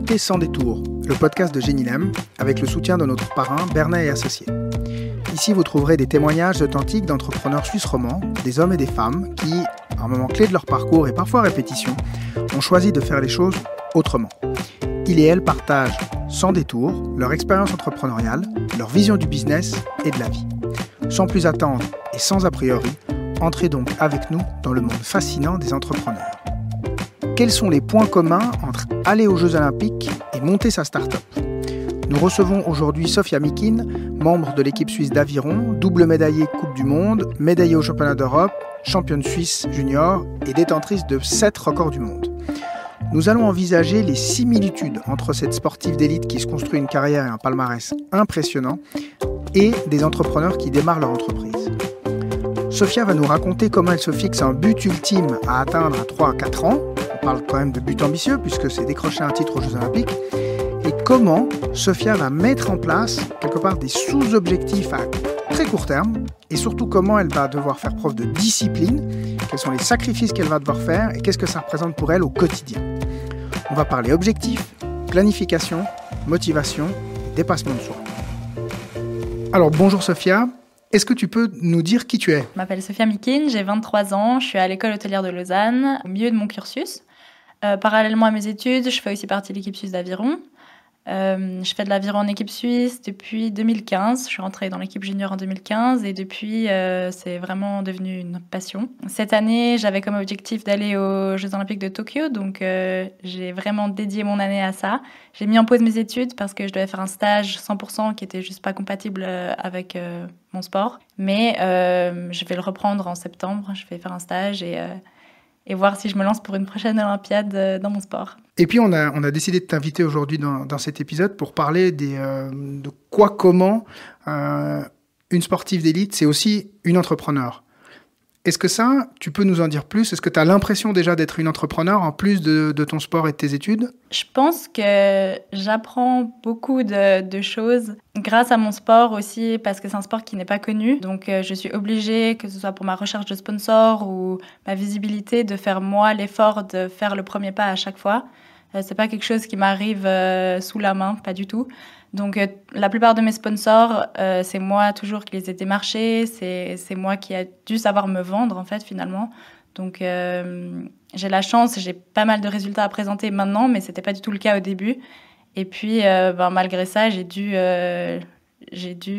écoutez Sans détour, le podcast de Génilem, avec le soutien de notre parrain Bernet et Associés. Ici, vous trouverez des témoignages authentiques d'entrepreneurs suisses romands, des hommes et des femmes qui, à un moment clé de leur parcours et parfois à répétition, ont choisi de faire les choses autrement. Ils et elles partagent, sans détour, leur expérience entrepreneuriale, leur vision du business et de la vie. Sans plus attendre et sans a priori, entrez donc avec nous dans le monde fascinant des entrepreneurs. Quels sont les points communs entre aller aux Jeux Olympiques et monter sa start-up ? Nous recevons aujourd'hui Sofia Mikin, membre de l'équipe suisse d'aviron, double médaillée Coupe du Monde, médaillée aux Championnats d'Europe, championne suisse junior et détentrice de 7 records du monde. Nous allons envisager les similitudes entre cette sportive d'élite qui se construit une carrière et un palmarès impressionnant et des entrepreneurs qui démarrent leur entreprise. Sofia va nous raconter comment elle se fixe un but ultime à atteindre à 3 à 4 ans. On parle quand même de but ambitieux puisque c'est décrocher un titre aux Jeux Olympiques. Et comment Sofia va mettre en place quelque part des sous-objectifs à très court terme et surtout comment elle va devoir faire preuve de discipline, quels sont les sacrifices qu'elle va devoir faire et qu'est-ce que ça représente pour elle au quotidien. On va parler objectifs, planification, motivation et dépassement de soi. Alors bonjour Sofia, est-ce que tu peux nous dire qui tu es ? Je m'appelle Sofia Mikin, j'ai 23 ans, je suis à l'école hôtelière de Lausanne, au milieu de mon cursus. Parallèlement à mes études, je fais aussi partie de l'équipe suisse d'aviron. Je fais de l'aviron en équipe suisse depuis 2015. Je suis rentrée dans l'équipe junior en 2015 et depuis, c'est vraiment devenu une passion. Cette année, j'avais comme objectif d'aller aux Jeux Olympiques de Tokyo, donc j'ai vraiment dédié mon année à ça. J'ai mis en pause mes études parce que je devais faire un stage 100% qui était juste pas compatible avec mon sport. Mais je vais le reprendre en septembre. Je vais faire un stage et voir si je me lance pour une prochaine Olympiade dans mon sport. Et puis on a décidé de t'inviter aujourd'hui dans cet épisode pour parler de quoi, comment une sportive d'élite, c'est aussi une entrepreneur. Est-ce que ça, tu peux nous en dire plus ? Est-ce que tu as l'impression déjà d'être une entrepreneur en plus de ton sport et de tes études ? Je pense que j'apprends beaucoup de choses grâce à mon sport aussi, parce que c'est un sport qui n'est pas connu. Donc je suis obligée, que ce soit pour ma recherche de sponsors ou ma visibilité, de faire moi l'effort de faire le premier pas à chaque fois. C'est pas quelque chose qui m'arrive sous la main, pas du tout. Donc la plupart de mes sponsors, c'est moi toujours qui les ai démarchés, c'est moi qui a dû savoir me vendre en fait finalement. Donc j'ai la chance, j'ai pas mal de résultats à présenter maintenant, mais c'était pas du tout le cas au début. Et puis malgré ça, j'ai dû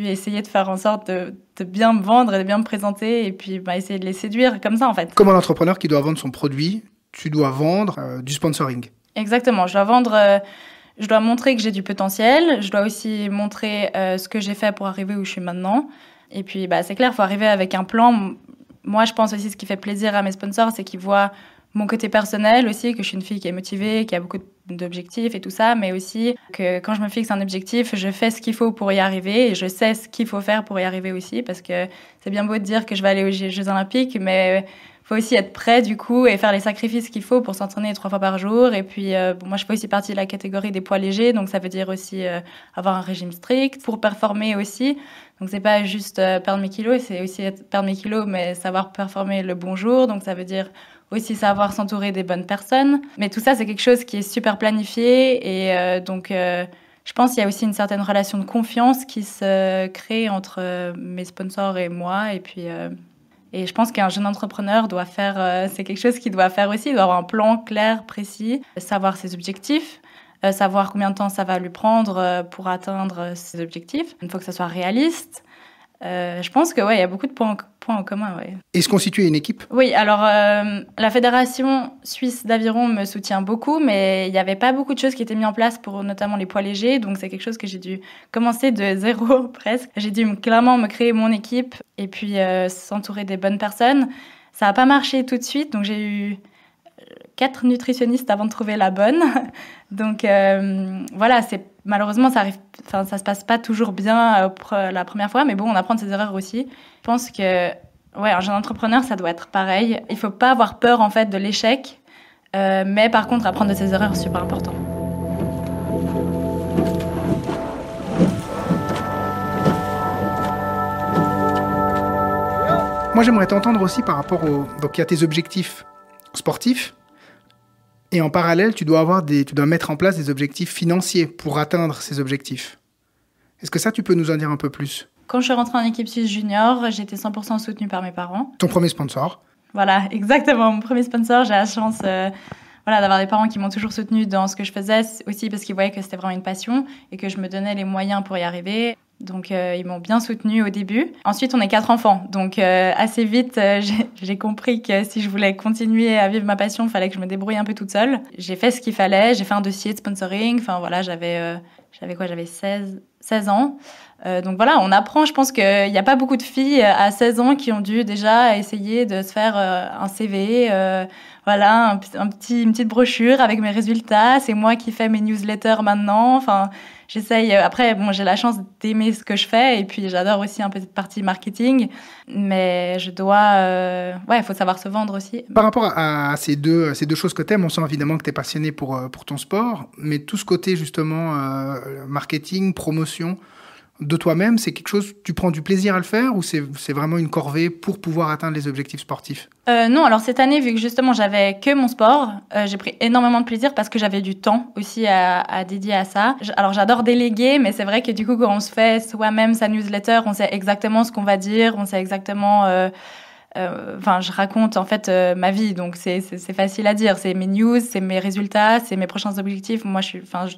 essayer de faire en sorte de bien me vendre et de bien me présenter et puis essayer de les séduire comme ça en fait. Comme un entrepreneur qui doit vendre son produit, tu dois vendre du sponsoring. Exactement, je dois vendre, je dois montrer que j'ai du potentiel, je dois aussi montrer ce que j'ai fait pour arriver où je suis maintenant. Et puis c'est clair, il faut arriver avec un plan. Moi, je pense aussi ce qui fait plaisir à mes sponsors, c'est qu'ils voient mon côté personnel aussi, que je suis une fille qui est motivée, qui a beaucoup d'objectifs et tout ça, mais aussi que quand je me fixe un objectif, je fais ce qu'il faut pour y arriver et je sais ce qu'il faut faire pour y arriver aussi, parce que c'est bien beau de dire que je vais aller aux Jeux Olympiques, mais faut aussi être prêt du coup et faire les sacrifices qu'il faut pour s'entraîner 3 fois par jour. Et puis moi je fais aussi partie de la catégorie des poids légers, donc ça veut dire aussi avoir un régime strict pour performer aussi. Donc c'est pas juste perdre mes kilos, c'est aussi perdre mes kilos mais savoir performer le bon jour. Donc ça veut dire aussi savoir s'entourer des bonnes personnes. Mais tout ça c'est quelque chose qui est super planifié et donc je pense qu'il y a aussi une certaine relation de confiance qui se crée entre mes sponsors et moi. Et je pense qu'un jeune entrepreneur doit faire, c'est quelque chose qu'il doit faire aussi, il doit avoir un plan clair, précis, savoir ses objectifs, savoir combien de temps ça va lui prendre pour atteindre ses objectifs. Il faut que ça soit réaliste. Je pense que il y a beaucoup de points en commun. Ouais. Et se constituer une équipe ? Oui, alors la Fédération suisse d'aviron me soutient beaucoup, mais il n'y avait pas beaucoup de choses qui étaient mises en place pour notamment les poids légers, donc c'est quelque chose que j'ai dû commencer de zéro presque. J'ai dû clairement me créer mon équipe et puis s'entourer des bonnes personnes. Ça n'a pas marché tout de suite, donc j'ai eu 4 nutritionnistes avant de trouver la bonne. Donc malheureusement ça se passe pas toujours bien la première fois, mais bon, on apprend de ses erreurs aussi. Je pense que un jeune entrepreneur ça doit être pareil. Il faut pas avoir peur en fait de l'échec, mais par contre apprendre de ses erreurs c'est super important. Moi j'aimerais t'entendre aussi par rapport donc il y a tes objectifs sportifs. Et en parallèle, tu dois mettre en place des objectifs financiers pour atteindre ces objectifs. Est-ce que ça, tu peux nous en dire un peu plus? Quand je suis rentrée en équipe Suisse junior, j'étais 100% soutenue par mes parents. Ton premier sponsor? Voilà, exactement. Mon premier sponsor, j'ai la chance d'avoir des parents qui m'ont toujours soutenue dans ce que je faisais, aussi parce qu'ils voyaient que c'était vraiment une passion et que je me donnais les moyens pour y arriver. Donc, ils m'ont bien soutenue au début. Ensuite, on est 4 enfants. Donc, assez vite, j'ai compris que si je voulais continuer à vivre ma passion, il fallait que je me débrouille un peu toute seule. J'ai fait ce qu'il fallait. J'ai fait un dossier de sponsoring. Enfin, voilà, j'avais 16 ans. Donc voilà, on apprend. Je pense qu'il n'y a pas beaucoup de filles à 16 ans qui ont dû déjà essayer de se faire un CV, une petite brochure avec mes résultats. C'est moi qui fais mes newsletters maintenant. Enfin, j'essaye. Après, j'ai la chance d'aimer ce que je fais et puis j'adore aussi un peu cette partie marketing. Mais je dois, il faut savoir se vendre aussi. Par rapport à ces deux choses que t'aimes, on sent évidemment que t'es passionné pour ton sport, mais tout ce côté justement marketing, promotion de toi-même, c'est quelque chose, tu prends du plaisir à le faire ou c'est vraiment une corvée pour pouvoir atteindre les objectifs sportifs? Non, alors cette année, vu que justement j'avais que mon sport, j'ai pris énormément de plaisir parce que j'avais du temps aussi à dédier à ça. Alors j'adore déléguer, mais c'est vrai que du coup quand on se fait soi-même sa newsletter, on sait exactement ce qu'on va dire, on sait exactement... je raconte en fait ma vie, donc c'est facile à dire. C'est mes news, c'est mes résultats, c'est mes prochains objectifs. Moi,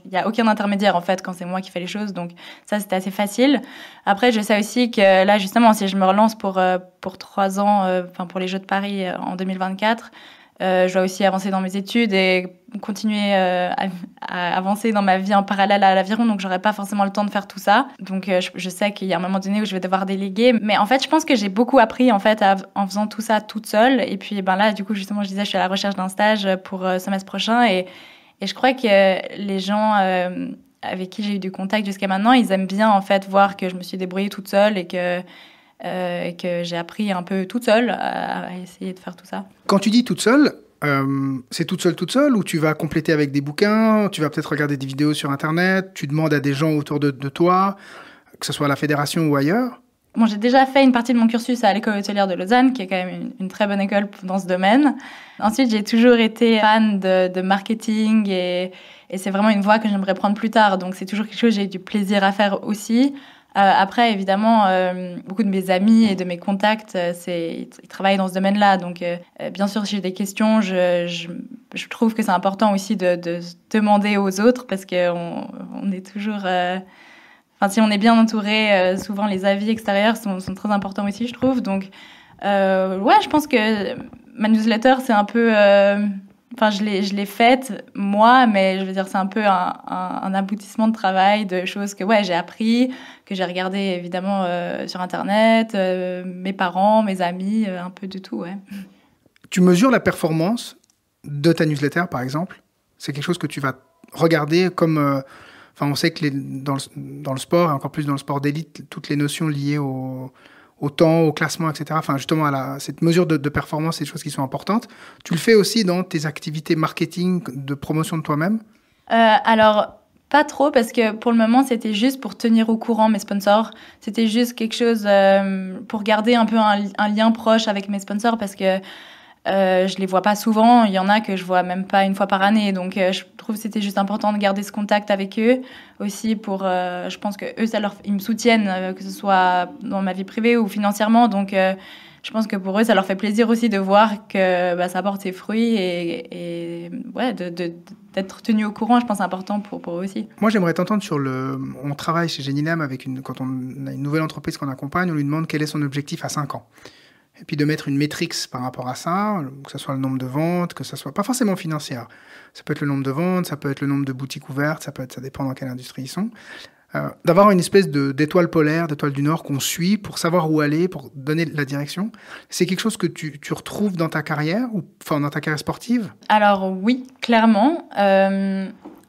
il y a aucun intermédiaire en fait quand c'est moi qui fais les choses, donc ça c'était assez facile. Après, je sais aussi que là justement, si je me relance pour 3 ans, pour les Jeux de Paris en 2024. Je dois aussi avancer dans mes études et continuer à avancer dans ma vie en parallèle à l'aviron, donc j'aurai pas forcément le temps de faire tout ça. Donc je sais qu'il y a un moment donné où je vais devoir déléguer, mais en fait je pense que j'ai beaucoup appris en fait en faisant tout ça toute seule. Et puis là du coup justement je disais je suis à la recherche d'un stage pour semestre prochain et je crois que les gens avec qui j'ai eu du contact jusqu'à maintenant, ils aiment bien en fait voir que je me suis débrouillée toute seule et que j'ai appris un peu toute seule à essayer de faire tout ça. Quand tu dis toute seule, c'est toute seule ou tu vas compléter avec des bouquins, tu vas peut-être regarder des vidéos sur Internet, tu demandes à des gens autour de toi, que ce soit à la fédération ou ailleurs? Bon, j'ai déjà fait une partie de mon cursus à l'école hôtelière de Lausanne, qui est quand même une très bonne école dans ce domaine. Ensuite, j'ai toujours été fan de marketing et c'est vraiment une voie que j'aimerais prendre plus tard. Donc, c'est toujours quelque chose que j'ai eu du plaisir à faire aussi. Après, évidemment, beaucoup de mes amis et de mes contacts, ils travaillent dans ce domaine-là. Donc, bien sûr, si j'ai des questions, je trouve que c'est important aussi de demander aux autres parce qu'on est toujours... si on est bien entouré, souvent les avis extérieurs sont très importants aussi, je trouve. Donc, je pense que ma newsletter, c'est un peu... je l'ai faite, moi, mais je veux dire, c'est un peu un aboutissement de travail, de choses que j'ai appris, que j'ai regardé évidemment sur Internet, mes parents, mes amis, un peu de tout, ouais. Tu mesures la performance de ta newsletter, par exemple? C'est quelque chose que tu vas regarder comme... on sait que dans le sport, et encore plus dans le sport d'élite, toutes les notions liées au temps, au classement, etc. Justement, cette mesure de performance, c'est des choses qui sont importantes. Tu le fais aussi dans tes activités marketing, de promotion de toi-même? Alors, pas trop, parce que pour le moment, c'était juste pour tenir au courant mes sponsors. C'était juste quelque chose pour garder un peu un lien proche avec mes sponsors, parce que je les vois pas souvent. Il y en a que je vois même pas une fois par année. Donc, je trouve que c'était juste important de garder ce contact avec eux. Aussi pour, je pense que eux, ils me soutiennent, que ce soit dans ma vie privée ou financièrement. Donc, je pense que pour eux, ça leur fait plaisir aussi de voir que ça porte ses fruits et d'être tenu au courant. Je pense que c'est important pour eux aussi. Moi, j'aimerais t'entendre sur on travaille chez Génilam quand on a une nouvelle entreprise qu'on accompagne, on lui demande quel est son objectif à 5 ans. Et puis de mettre une métrique par rapport à ça, que ce soit le nombre de ventes, que ce soit pas forcément financière. Ça peut être le nombre de ventes, ça peut être le nombre de boutiques ouvertes, ça dépend dans quelle industrie ils sont. D'avoir une espèce d'étoile polaire, d'étoile du Nord qu'on suit pour savoir où aller, pour donner la direction. C'est quelque chose que tu retrouves dans ta carrière, dans ta carrière sportive? Alors oui, clairement.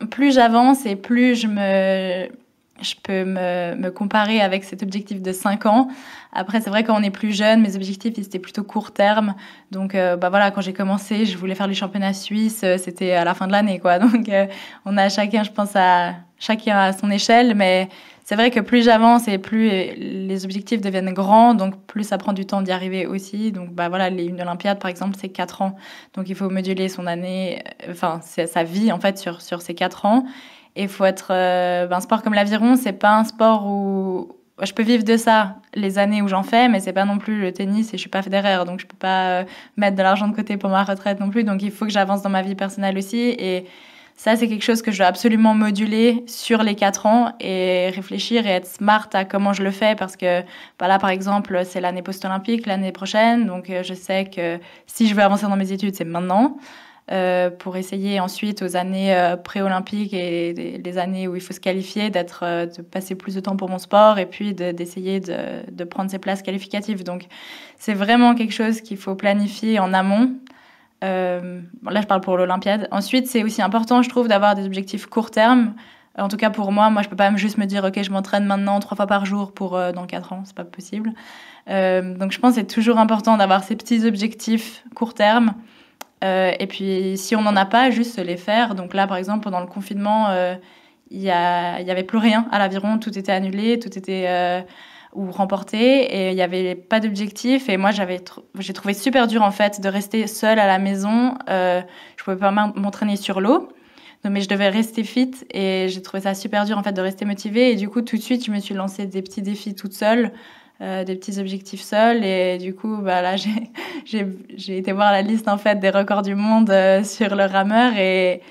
Plus j'avance et plus je je peux me comparer avec cet objectif de 5 ans. Après, c'est vrai, quand on est plus jeune, mes objectifs, ils étaient plutôt court terme. Donc, voilà, quand j'ai commencé, je voulais faire les championnats suisses. C'était à la fin de l'année, quoi. Donc, on a chacun, je pense, chacun à son échelle. Mais c'est vrai que plus j'avance et plus les objectifs deviennent grands, donc plus ça prend du temps d'y arriver aussi. Donc, voilà, une Olympiade, par exemple, c'est 4 ans. Donc, il faut moduler son année, sa vie, en fait, sur ces 4 ans. Et il faut être... un sport comme l'aviron, c'est pas un sport où... Je peux vivre de ça les années où j'en fais, mais c'est pas non plus le tennis et je suis pas Federer, donc je peux pas mettre de l'argent de côté pour ma retraite non plus. Donc il faut que j'avance dans ma vie personnelle aussi. Et ça, c'est quelque chose que je dois absolument moduler sur les 4 ans et réfléchir et être smart à comment je le fais, parce que là, par exemple, c'est l'année post-olympique, l'année prochaine. Donc je sais que si je veux avancer dans mes études, c'est maintenant. Pour essayer ensuite aux années pré-olympiques et les années où il faut se qualifier, de passer plus de temps pour mon sport et puis d'essayer de prendre ces places qualificatives. Donc c'est vraiment quelque chose qu'il faut planifier en amont. Là, je parle pour l'Olympiade. Ensuite, c'est aussi important, je trouve, d'avoir des objectifs court terme. En tout cas, pour moi, je peux pas juste me dire, OK, je m'entraîne maintenant 3 fois par jour pour dans 4 ans. C'est pas possible. Donc, je pense que c'est toujours important d'avoir ces petits objectifs court terme. Et puis, si on n'en a pas, juste les faire. Donc là, par exemple, pendant le confinement, il y avait plus rien à l'aviron. Tout était annulé, tout était ou remporté. Et il n'y avait pas d'objectif. Et moi, j'ai trouvé super dur, en fait, de rester seule à la maison. Je pouvais pas m'entraîner sur l'eau. Mais je devais rester fit. Et j'ai trouvé ça super dur, en fait, de rester motivée. Et du coup, tout de suite, je me suis lancée des petits défis toute seule. Des petits objectifs seuls, et du coup là j'ai été voir la liste en fait des records du monde sur le rameur, et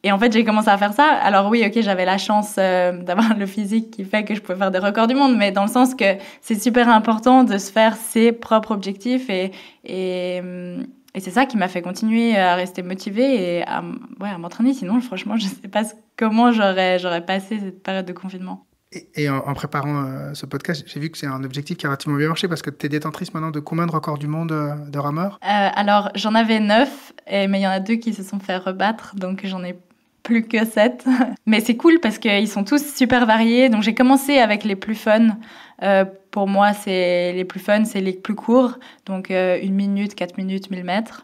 en fait j'ai commencé à faire ça. Alors oui, ok, j'avais la chance d'avoir le physique qui fait que je pouvais faire des records du monde, mais dans le sens que c'est super important de se faire ses propres objectifs, et c'est ça qui m'a fait continuer à rester motivée et à m'entraîner. Sinon, franchement, je sais pas comment j'aurais passé cette période de confinement. Et en préparant ce podcast, j'ai vu que c'est un objectif qui a relativement bien marché, parce que tu es détentrice maintenant de combien de records du monde de rameurs ? Alors, j'en avais 9, mais il y en a 2 qui se sont fait rebattre, donc j'en ai plus que 7. Mais c'est cool parce qu'ils sont tous super variés. Donc j'ai commencé avec les plus fun. Pour moi, les plus fun, c'est les plus courts. Donc 1 minute, 4 minutes, 1000 mètres.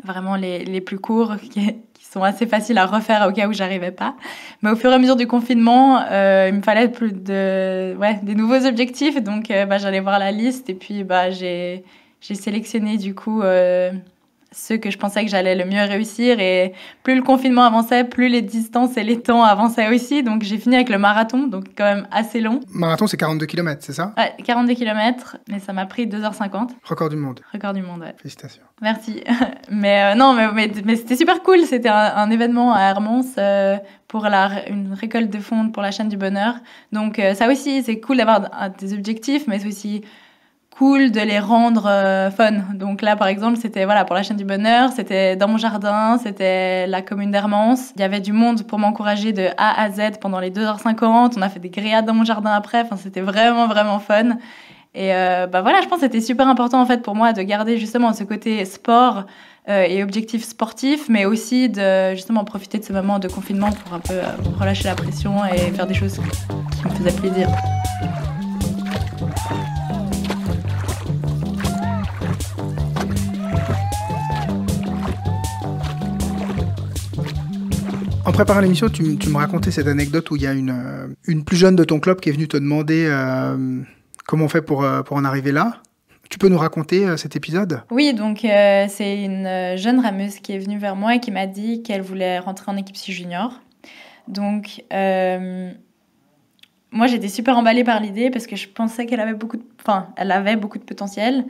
Vraiment les plus courts qui sont assez faciles à refaire au cas où j'arrivais pas. Mais au fur et à mesure du confinement, il me fallait des nouveaux objectifs. Donc j'allais voir la liste, et puis j'ai sélectionné du coup ceux que je pensais que j'allais le mieux réussir. Et plus le confinement avançait, plus les distances et les temps avançaient aussi. Donc j'ai fini avec le marathon, donc quand même assez long. Marathon, c'est 42 km, c'est ça ? Ouais, 42 km, mais ça m'a pris 2h50. Record du monde. Record du monde, ouais. Félicitations. Merci. Mais c'était super cool. C'était un événement à Hermance pour une récolte de fonds pour la chaîne du bonheur. Donc ça aussi, c'est cool d'avoir des objectifs, mais c'est aussi cool de les rendre fun. Donc là, par exemple, c'était pour la chaîne du bonheur, c'était dans mon jardin, c'était la commune d'Hermance. Il y avait du monde pour m'encourager de A à Z pendant les 2h50. On a fait des grillades dans mon jardin après. Enfin, c'était vraiment, vraiment fun. Et je pense que c'était super important en fait pour moi de garder justement ce côté sport et objectif sportif, mais aussi de justement profiter de ce moment de confinement pour un peu relâcher la pression et faire des choses qui me faisaient plaisir. En préparant l'émission, tu me racontais cette anecdote où il y a une plus jeune de ton club qui est venue te demander comment on fait pour en arriver là. Tu peux nous raconter cet épisode ? Oui, donc c'est une jeune rameuse qui est venue vers moi et qui m'a dit qu'elle voulait rentrer en équipe junior. Donc moi j'étais super emballée par l'idée parce que je pensais qu'elle avait beaucoup de potentiel.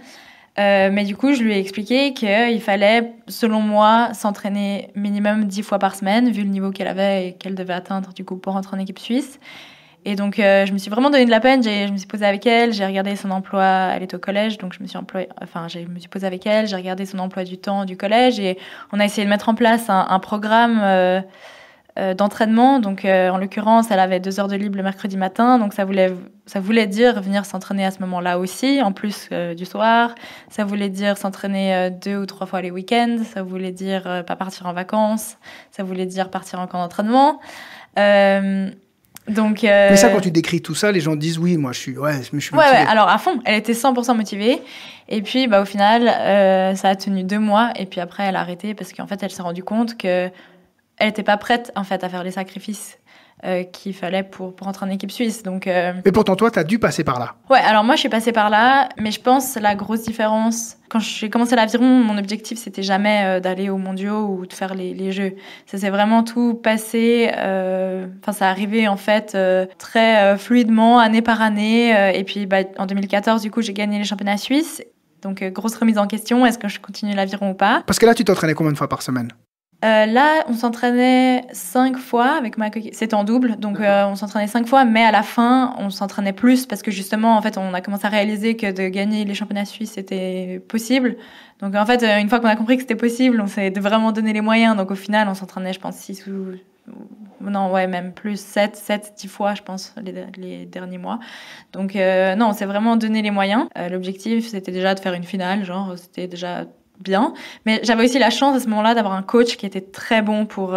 Mais du coup, je lui ai expliqué qu'il fallait, selon moi, s'entraîner minimum 10 fois par semaine, vu le niveau qu'elle avait et qu'elle devait atteindre du coup pour rentrer en équipe suisse. Et donc, je me suis vraiment donné de la peine. Je me suis posée avec elle, j'ai regardé son emploi. Elle est au collège, donc je me suis posée avec elle, j'ai regardé son emploi du temps du collège et on a essayé de mettre en place un programme d'entraînement. Donc, en l'occurrence, elle avait 2 heures de libre le mercredi matin. Donc, ça voulait dire venir s'entraîner à ce moment-là aussi, en plus du soir. Ça voulait dire s'entraîner 2 ou 3 fois les week-ends. Ça voulait dire pas partir en vacances. Ça voulait dire partir en camp d'entraînement. Donc, Mais ça, quand tu décris tout ça, les gens disent oui, moi je suis motivée. Ouais, alors à fond, elle était 100% motivée. Et puis au final, ça a tenu 2 mois. Et puis après, elle a arrêté parce qu'en fait, elle s'est rendue compte qu'elle n'était pas prête en fait, à faire les sacrifices qu'il fallait pour rentrer en équipe suisse. Donc, Mais pourtant, toi, tu as dû passer par là. Ouais, alors moi, je suis passée par là. Mais je pense la grosse différence, quand j'ai commencé l'aviron, mon objectif, c'était jamais d'aller aux mondiaux ou de faire les Jeux. Ça s'est vraiment tout passé. Ça arrivait en fait très fluidement, année par année. Et puis en 2014, du coup, j'ai gagné les championnats suisses. Donc, grosse remise en question, est-ce que je continue l'aviron ou pas? Parce que là, tu t'entraînais combien de fois par semaine? Là, on s'entraînait 5 fois avec ma coéquipière. C'était en double, donc on s'entraînait 5 fois, mais à la fin, on s'entraînait plus parce que justement, en fait, on a commencé à réaliser que de gagner les championnats suisses, c'était possible. Donc en fait, une fois qu'on a compris que c'était possible, on s'est vraiment donné les moyens. Donc au final, on s'entraînait, je pense, 6 ou... Non, ouais, même plus, 7, 10 fois, je pense, les derniers mois. Donc non, on s'est vraiment donné les moyens. L'objectif, c'était déjà de faire une finale, genre, c'était déjà... bien, mais j'avais aussi la chance à ce moment-là d'avoir un coach qui était très bon pour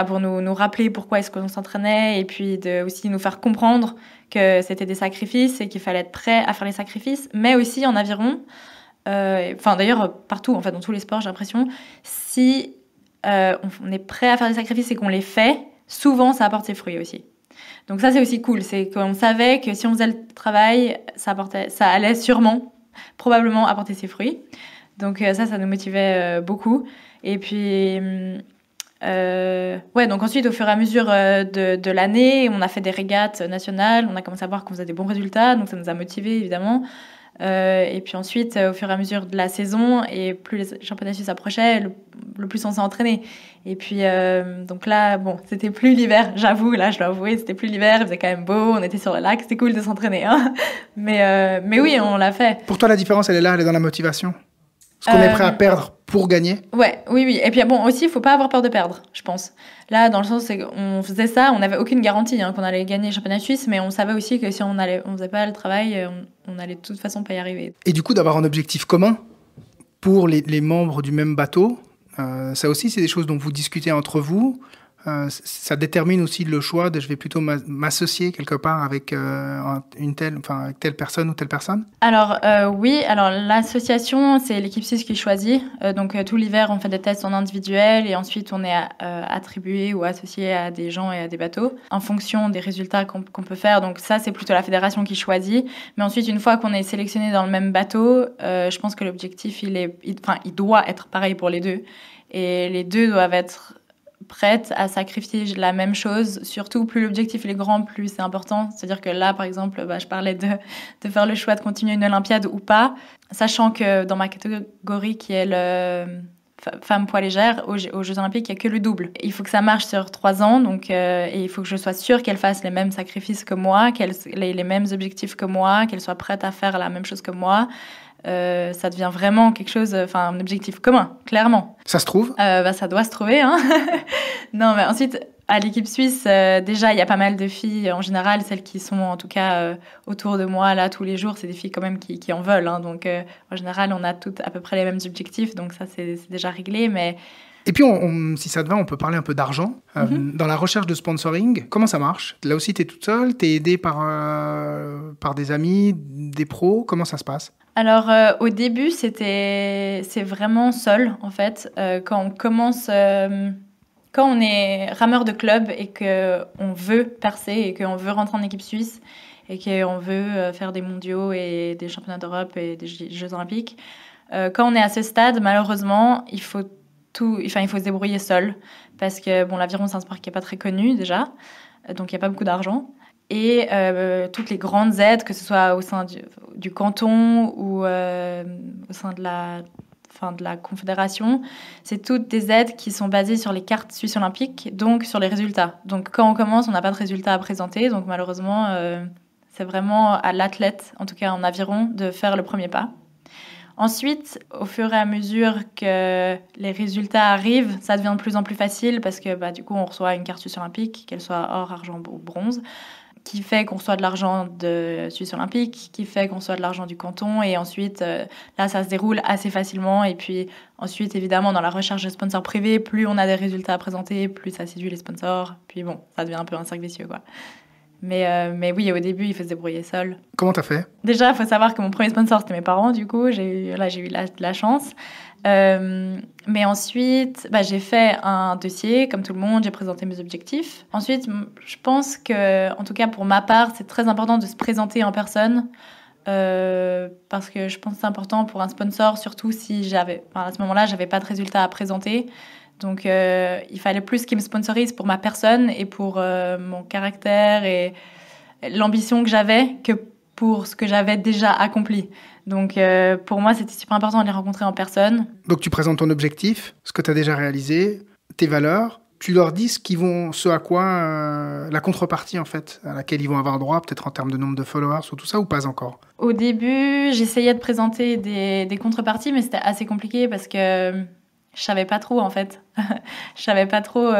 pour nous rappeler pourquoi est-ce qu'on s'entraînait et puis de aussi nous faire comprendre que c'était des sacrifices et qu'il fallait être prêt à faire les sacrifices, mais aussi en aviron, d'ailleurs partout en fait dans tous les sports j'ai l'impression, si on est prêt à faire des sacrifices et qu'on les fait, souvent ça apporte ses fruits aussi. Donc ça c'est aussi cool, c'est qu'on savait que si on faisait le travail, ça allait probablement apporter ses fruits. Donc ça nous motivait beaucoup. Et puis, donc ensuite, au fur et à mesure de l'année, on a fait des régates nationales, on a commencé à voir qu'on faisait des bons résultats, donc ça nous a motivés, évidemment. Et puis ensuite, au fur et à mesure de la saison, et plus les championnats suisses approchaient, le plus on s'est entraîné. Et puis, donc là, bon, c'était plus l'hiver, j'avoue, là, je dois avouer, c'était plus l'hiver, il faisait quand même beau, on était sur le lac, c'était cool de s'entraîner, hein. Mais oui, on l'a fait. Pour toi, la différence, elle est là, elle est dans la motivation? Ce qu'on est prêt à perdre pour gagner? Oui. Et puis bon, aussi, il faut pas avoir peur de perdre, je pense. Là, dans le sens, c'est qu'on faisait ça, on n'avait aucune garantie qu'on allait gagner les championnats suisses, mais on savait aussi que si on faisait pas le travail, on allait de toute façon pas y arriver. Et du coup, d'avoir un objectif commun pour les membres du même bateau, ça aussi, c'est des choses dont vous discutez entre vous. Ça détermine aussi le choix de je vais plutôt m'associer quelque part avec avec telle personne ou telle personne? Alors oui, alors l'association, c'est l'équipe suisse qui choisit. Donc tout l'hiver, on fait des tests en individuel et ensuite on est attribué ou associé à des gens et à des bateaux en fonction des résultats qu'on peut faire. Donc ça, c'est plutôt la fédération qui choisit. Mais ensuite, une fois qu'on est sélectionné dans le même bateau, je pense que l'objectif, il doit être pareil pour les deux. Et les deux doivent être prête à sacrifier la même chose. Surtout, plus l'objectif est grand, plus c'est important. C'est-à-dire que là, par exemple, je parlais de faire le choix de continuer une Olympiade ou pas, sachant que dans ma catégorie qui est le femme poids légère, aux Jeux Olympiques, il n'y a que le double. Il faut que ça marche sur 3 ans, donc, et il faut que je sois sûre qu'elle fasse les mêmes sacrifices que moi, qu'elle ait les mêmes objectifs que moi, qu'elle soit prête à faire la même chose que moi. Ça devient vraiment quelque chose, un objectif commun, clairement. Ça se trouve? Ça doit se trouver, hein. Non, mais ensuite, à l'équipe suisse, déjà, il y a pas mal de filles, en général, celles qui sont, en tout cas, autour de moi, là, tous les jours, c'est des filles quand même qui en veulent, hein. Donc, en général, on a toutes à peu près les mêmes objectifs, donc ça, c'est déjà réglé, mais... Et puis, si ça te va, on peut parler un peu d'argent. Dans la recherche de sponsoring, comment ça marche? Là aussi, tu es toute seule? Tu es aidée par des amis, des pros? Comment ça se passe? Alors, au début, c'est vraiment seul, en fait. Quand on commence... Quand on est rameur de club et qu'on veut percer et qu'on veut rentrer en équipe suisse et qu'on veut faire des mondiaux et des championnats d'Europe et des Jeux olympiques, quand on est à ce stade, malheureusement, il faut se débrouiller seul parce que l'aviron, c'est un sport qui n'est pas très connu déjà, donc il n'y a pas beaucoup d'argent. Et toutes les grandes aides, que ce soit au sein du canton ou au sein de la confédération, c'est toutes des aides qui sont basées sur les cartes suisses olympiques, donc sur les résultats. Donc quand on commence, on n'a pas de résultats à présenter, donc malheureusement, c'est vraiment à l'athlète, en tout cas en aviron, de faire le premier pas. Ensuite, au fur et à mesure que les résultats arrivent, ça devient de plus en plus facile parce que du coup, on reçoit une carte suisse olympique, qu'elle soit or, argent ou bronze, qui fait qu'on reçoit de l'argent de Suisse olympique, qui fait qu'on reçoit de l'argent du canton. Et ensuite, là, ça se déroule assez facilement. Et puis ensuite, évidemment, dans la recherche de sponsors privés, plus on a des résultats à présenter, plus ça séduit les sponsors. Puis bon, ça devient un peu un cercle vicieux, quoi. Mais oui, au début, il faut se débrouiller seul. Comment t'as fait ? Déjà, il faut savoir que mon premier sponsor, c'était mes parents, du coup. J'ai eu la chance. Mais ensuite, j'ai fait un dossier, comme tout le monde, j'ai présenté mes objectifs. Ensuite, je pense que, en tout cas pour ma part, c'est très important de se présenter en personne. Parce que je pense que c'est important pour un sponsor, surtout si à ce moment-là, j'avais pas de résultat à présenter. Donc, il fallait plus qu'il me sponsorise pour ma personne et pour mon caractère et l'ambition que j'avais que pour ce que j'avais déjà accompli. Donc, pour moi, c'était super important de les rencontrer en personne. Donc, tu présentes ton objectif, ce que tu as déjà réalisé, tes valeurs. Tu leur dis ce à quoi, la contrepartie, en fait, à laquelle ils vont avoir droit, peut-être en termes de nombre de followers ou tout ça, ou pas encore ? Au début, j'essayais de présenter des contreparties, mais c'était assez compliqué parce que je savais pas trop, en fait. Je savais pas trop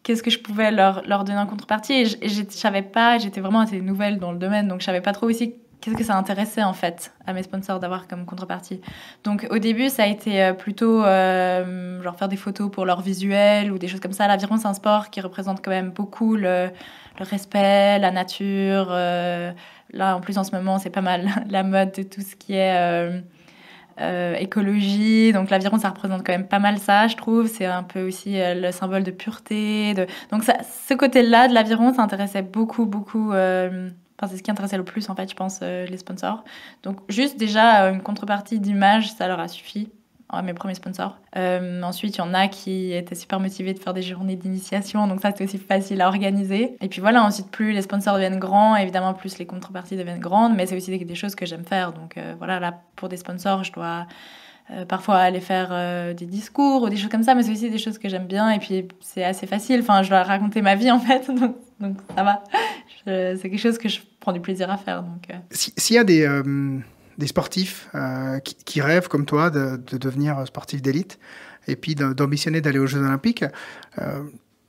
qu'est-ce que je pouvais leur donner en contrepartie. Et je savais pas, j'étais vraiment assez nouvelle dans le domaine, donc je savais pas trop aussi qu'est-ce que ça intéressait, en fait, à mes sponsors d'avoir comme contrepartie. Donc, au début, ça a été plutôt genre faire des photos pour leur visuel ou des choses comme ça. L'aviron, c'est un sport qui représente quand même beaucoup le respect, la nature. Là, en plus, en ce moment, c'est pas mal la mode de tout ce qui est écologie. Donc, l'aviron, ça représente quand même pas mal ça, je trouve. C'est un peu aussi le symbole de pureté. Donc, ce côté-là de l'aviron, ça intéressait beaucoup. C'est ce qui intéressait le plus, en fait, je pense, les sponsors. Donc, juste déjà, une contrepartie d'image, ça leur a suffi à mes premiers sponsors. Ensuite, il y en a qui étaient super motivés de faire des journées d'initiation. Donc, ça, c'était aussi facile à organiser. Et puis voilà, ensuite, plus les sponsors deviennent grands, évidemment, plus les contreparties deviennent grandes. Mais c'est aussi des choses que j'aime faire. Donc, voilà, là, pour des sponsors, je dois parfois aller faire des discours ou des choses comme ça. Mais c'est aussi des choses que j'aime bien. Et puis, c'est assez facile. Enfin, je dois raconter ma vie, en fait. Donc ça va. C'est quelque chose que je prends du plaisir à faire. S'il y a des sportifs qui rêvent, comme toi, de devenir sportif d'élite et puis d'ambitionner d'aller aux Jeux Olympiques,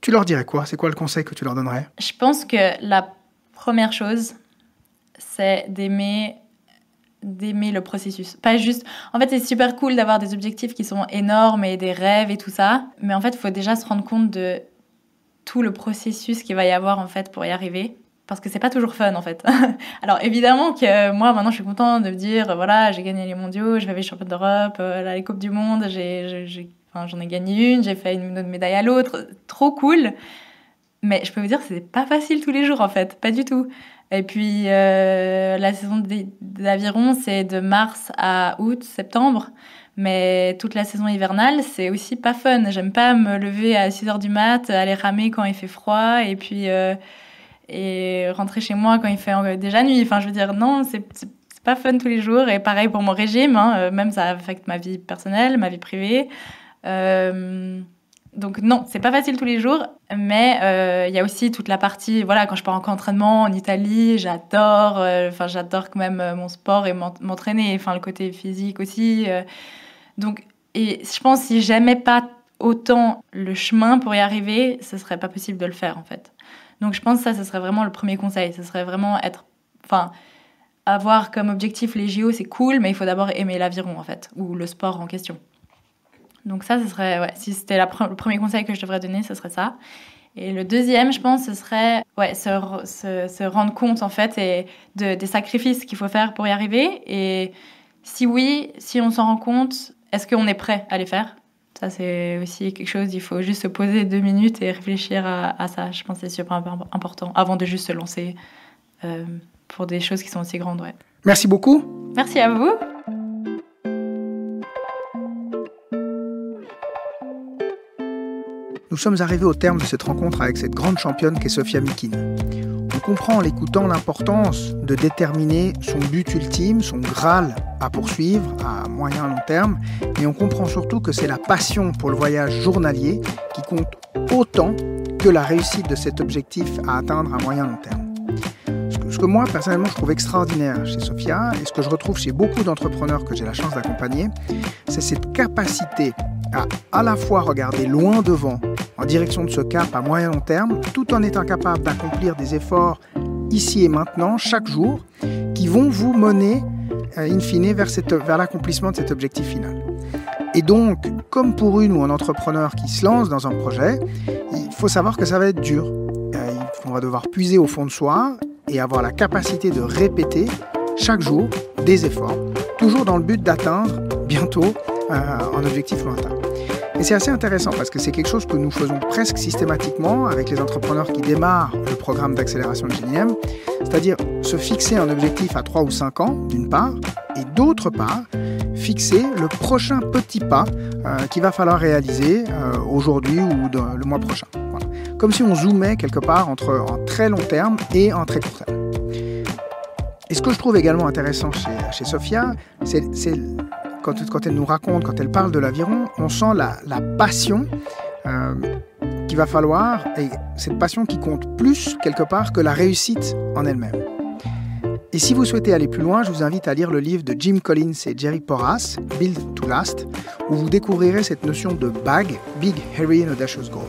tu leur dirais quoi ? C'est quoi le conseil que tu leur donnerais ? Je pense que la première chose, c'est d'aimer le processus. Pas juste... En fait, c'est super cool d'avoir des objectifs qui sont énormes et des rêves et tout ça. Mais en fait, il faut déjà se rendre compte de tout le processus qu'il va y avoir, en fait, pour y arriver. Parce que c'est pas toujours fun, en fait. Alors, évidemment que moi, maintenant, je suis contente de me dire, voilà, j'ai gagné les mondiaux, j'ai fait les championnes d'Europe, les Coupes du Monde, j'en ai gagné une, j'ai fait une autre médaille à l'autre. Trop cool. Mais je peux vous dire que c'est pas facile tous les jours, en fait. Pas du tout. Et puis, la saison d'aviron, c'est de mars à août, septembre. Mais toute la saison hivernale, c'est aussi pas fun. J'aime pas me lever à 6h du mat, aller ramer quand il fait froid, et puis... et rentrer chez moi quand il fait déjà nuit. Enfin, je veux dire, non, c'est pas fun tous les jours. Et pareil pour mon régime, hein, même ça affecte ma vie personnelle, ma vie privée. Donc non, c'est pas facile tous les jours. Mais y a aussi toute la partie, voilà, quand je pars en entraînement en Italie, j'adore quand même mon sport et m'entraîner. Enfin, le côté physique aussi. Donc, et je pense que si j'aimais pas autant le chemin pour y arriver, ce serait pas possible de le faire, en fait. Donc, je pense que ça, ce serait vraiment le premier conseil. Ce serait vraiment avoir comme objectif les JO, c'est cool, mais il faut d'abord aimer l'aviron, en fait, ou le sport en question. Donc ça, ce serait, si c'était le premier conseil que je devrais donner, ce serait ça. Et le deuxième, je pense, ce serait se rendre compte, en fait, des sacrifices qu'il faut faire pour y arriver. Et si on s'en rend compte, est-ce qu'on est prêt à les faire ? Ça, c'est aussi quelque chose, il faut juste se poser 2 minutes et réfléchir à ça. Je pense que c'est super important, avant de juste se lancer pour des choses qui sont aussi grandes. Ouais. Merci beaucoup. Merci à vous. Nous sommes arrivés au terme de cette rencontre avec cette grande championne qu'est Sofia Mikine. On comprend en l'écoutant l'importance de déterminer son but ultime, son Graal à poursuivre à moyen long terme, et on comprend surtout que c'est la passion pour le voyage journalier qui compte autant que la réussite de cet objectif à atteindre à moyen long terme. Ce que moi, personnellement, je trouve extraordinaire chez Sofia, et ce que je retrouve chez beaucoup d'entrepreneurs que j'ai la chance d'accompagner, c'est cette capacité à la fois regarder loin devant, en direction de ce cap à moyen long terme, tout en étant capable d'accomplir des efforts ici et maintenant, chaque jour, qui vont vous mener, in fine, vers l'accomplissement de cet objectif final. Et donc, comme pour une ou un entrepreneur qui se lance dans un projet, il faut savoir que ça va être dur. On va devoir puiser au fond de soi et avoir la capacité de répéter chaque jour des efforts, toujours dans le but d'atteindre bientôt un objectif lointain. Et c'est assez intéressant parce que c'est quelque chose que nous faisons presque systématiquement avec les entrepreneurs qui démarrent le programme d'accélération de Génilem, c'est-à-dire se fixer un objectif à 3 ou 5 ans, d'une part, et d'autre part, fixer le prochain petit pas qu'il va falloir réaliser aujourd'hui ou le mois prochain. Voilà. Comme si on zoomait quelque part entre un très long terme et un très court terme. Et ce que je trouve également intéressant chez Sophia, c'est quand elle nous raconte, quand elle parle de l'aviron, on sent la passion qu'il va falloir, et cette passion qui compte plus quelque part que la réussite en elle-même. Et si vous souhaitez aller plus loin, je vous invite à lire le livre de Jim Collins et Jerry Porras, Build to Last, où vous découvrirez cette notion de BAG, Big, Hairy and Audacious Goal.